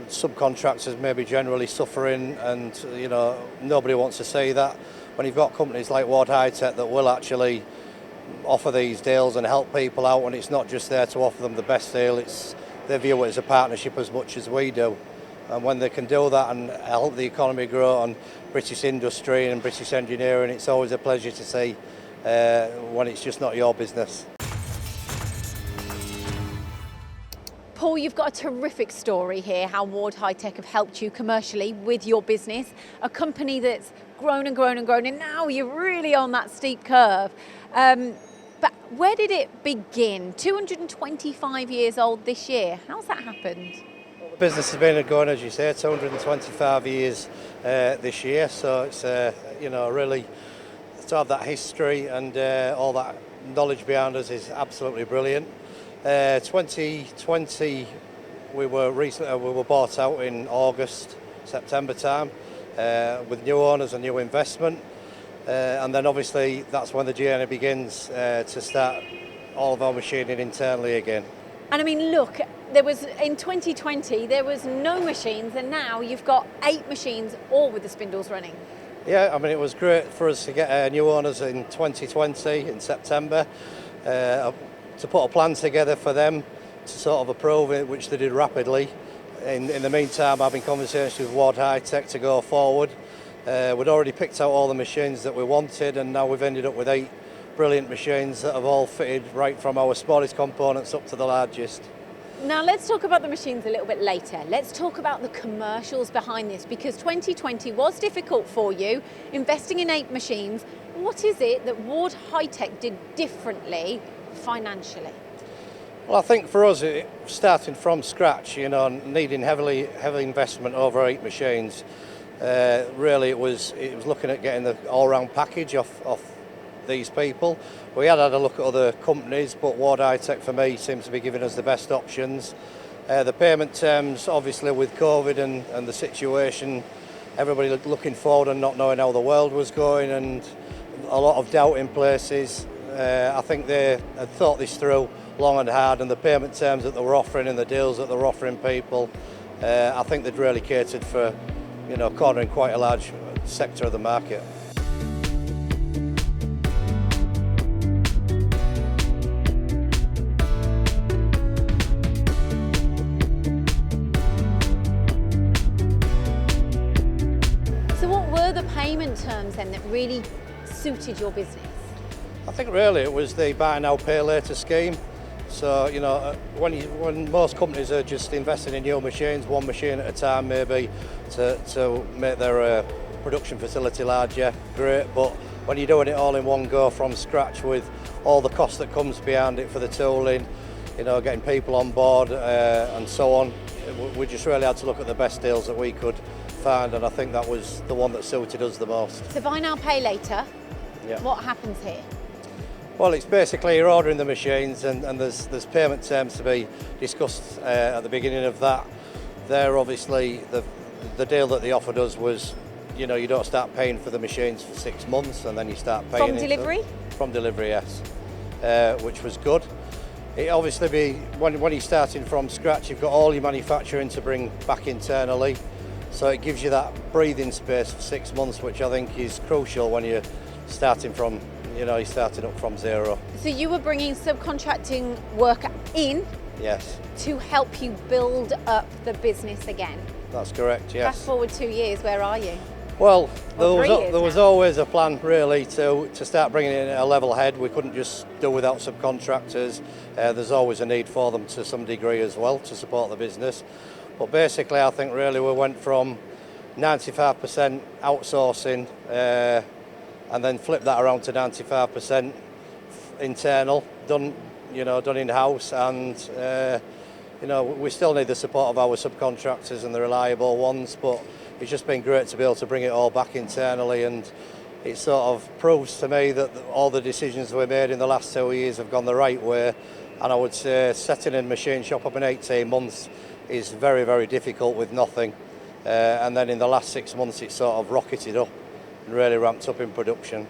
subcontractors may be generally suffering, and nobody wants to see that. When you've got companies like Ward High Tech that will actually offer these deals and help people out, and it's not just there to offer them the best deal, they view it as a partnership as much as we do. And when they can do that and help the economy grow and British industry and British engineering, it's always a pleasure to see when it's just not your business. Paul, you've got a terrific story here, how Ward High Tech have helped you commercially with your business, a company that's grown and grown and grown, and now you're really on that steep curve. But where did it begin? 225 years old this year. How's that happened? Well, the business has been going, as you say, 225 years this year, so it's really to have that history and all that knowledge behind us is absolutely brilliant. 2020 we were bought out in August, September time with new owners and new investment, and then obviously that's when the journey begins to start all of our machining internally again. And I mean, look, in 2020 there was no machines, and now you've got 8 machines all with the spindles running. Yeah, I mean, it was great for us to get new owners in 2020 in September, to put a plan together for them to sort of approve it, which they did rapidly. In the meantime, having conversations with Ward High Tech to go forward. We'd already picked out all the machines that we wanted, and now we've ended up with 8 brilliant machines that have all fitted right from our smallest components up to the largest. Now let's talk about the machines a little bit later. Let's talk about the commercials behind this, because 2020 was difficult for you, investing in 8 machines. What is it that Ward High Tech did differently financially? Well, I think for us, starting from scratch, needing heavy investment over 8 machines, really it was looking at getting the all-round package off these people. We had a look at other companies, but Ward High Tech for me seems to be giving us the best options. The payment terms, obviously with COVID and the situation, everybody looking forward and not knowing how the world was going, and a lot of doubt in places. I think they had thought this through long and hard, and the payment terms that they were offering and the deals that they were offering people, I think they'd really catered for, cornering quite a large sector of the market. So what were the payment terms then that really suited your business? I think really it was the buy now pay later scheme. So when most companies are just investing in new machines, 1 machine at a time maybe, to make their production facility larger, great. But when you're doing it all in one go from scratch with all the cost that comes behind it for the tooling, getting people on board and so on, we just really had to look at the best deals that we could find, and I think that was the one that suited us the most. So buy now pay later. Yeah. What happens here? Well, it's basically you're ordering the machines, and there's payment terms to be discussed at the beginning of that. There, obviously, the deal that they offered us was, you don't start paying for the machines for 6 months, and then you start paying from delivery. From delivery, yes, which was good. It obviously when you're starting from scratch, you've got all your manufacturing to bring back internally, so it gives you that breathing space for 6 months, which I think is crucial when you're starting from. You're starting up from zero. So you were bringing subcontracting work in? Yes. To help you build up the business again? That's correct, yes. Fast forward 2 years, where are you? Well, there was always a plan really to start bringing in a level head. We couldn't just do without subcontractors. There's always a need for them to some degree as well to support the business. But basically I think really we went from 95% outsourcing and then flip that around to 95% internal, done in-house, and we still need the support of our subcontractors and the reliable ones, but it's just been great to be able to bring it all back internally, and it sort of proves to me that all the decisions we made in the last 2 years have gone the right way. And I would say setting a machine shop up in 18 months is very, very difficult with nothing, and then in the last 6 months it sort of rocketed up and really ramped up in production.